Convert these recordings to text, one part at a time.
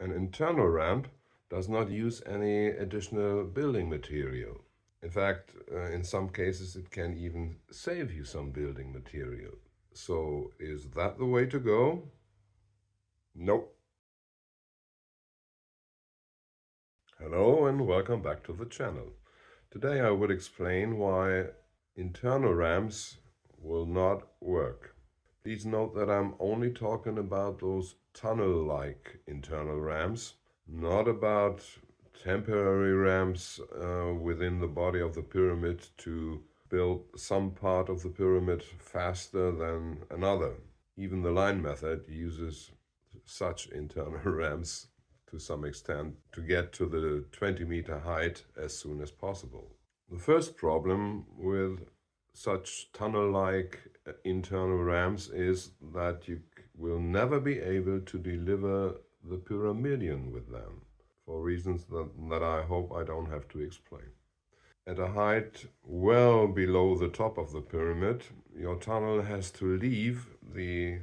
An internal ramp does not use any additional building material. In fact, in some cases it can even save you some building material. So is that the way to go? Nope. Hello and welcome back to the channel. Today I would explain why internal ramps will not work. Please note that I'm only talking about those tunnel-like internal ramps, not about temporary ramps within the body of the pyramid to build some part of the pyramid faster than another. Even the line method uses such internal ramps to some extent to get to the 20-meter height as soon as possible. The first problem with such tunnel-like internal ramps is that you will never be able to deliver the pyramidion with them, for reasons that I hope I don't have to explain. At a height well below the top of the pyramid, your tunnel has to leave the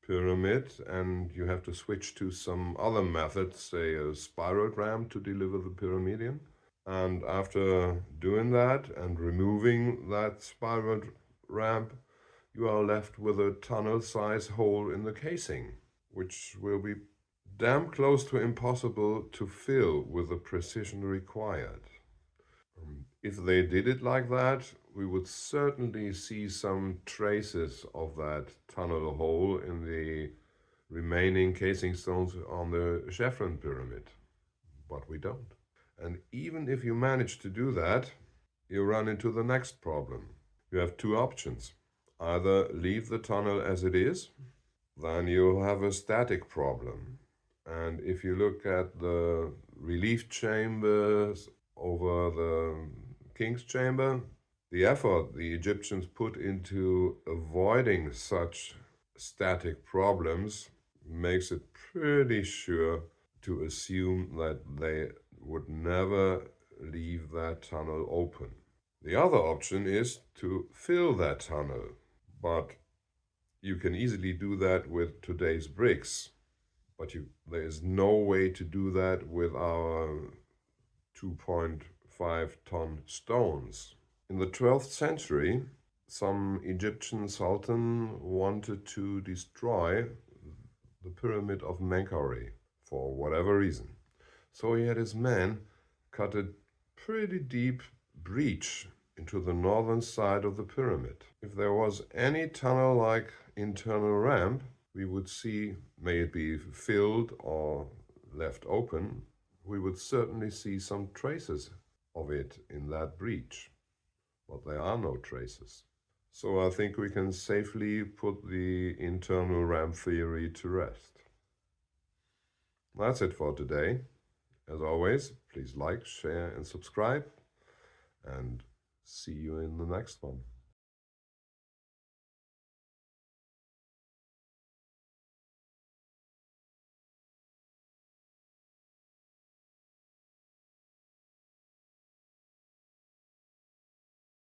pyramid and you have to switch to some other method, say a spiral ramp, to deliver the pyramidion. And after doing that and removing that spiral ramp, you are left with a tunnel-sized hole in the casing, which will be damn close to impossible to fill with the precision required. If they did it like that, we would certainly see some traces of that tunnel hole in the remaining casing stones on the Chevron pyramid, but we don't. And even if you manage to do that, you run into the next problem. You have two options. Either leave the tunnel as it is, then you'll have a static problem. And if you look at the relief chambers over the King's Chamber, the effort the Egyptians put into avoiding such static problems makes it pretty sure to assume that they would never leave that tunnel open. The other option is to fill that tunnel, but you can easily do that with today's bricks, but there is no way to do that with our 2.5-ton stones. In the 12th century, some Egyptian sultan wanted to destroy the pyramid of Menkaure for whatever reason. So he had his men cut a pretty deep breach into the northern side of the pyramid. If there was any tunnel-like internal ramp, we would see, may it be filled or left open, we would certainly see some traces of it in that breach. But there are no traces. So I think we can safely put the internal ramp theory to rest. That's it for today. As always, please like, share and subscribe, and see you in the next one.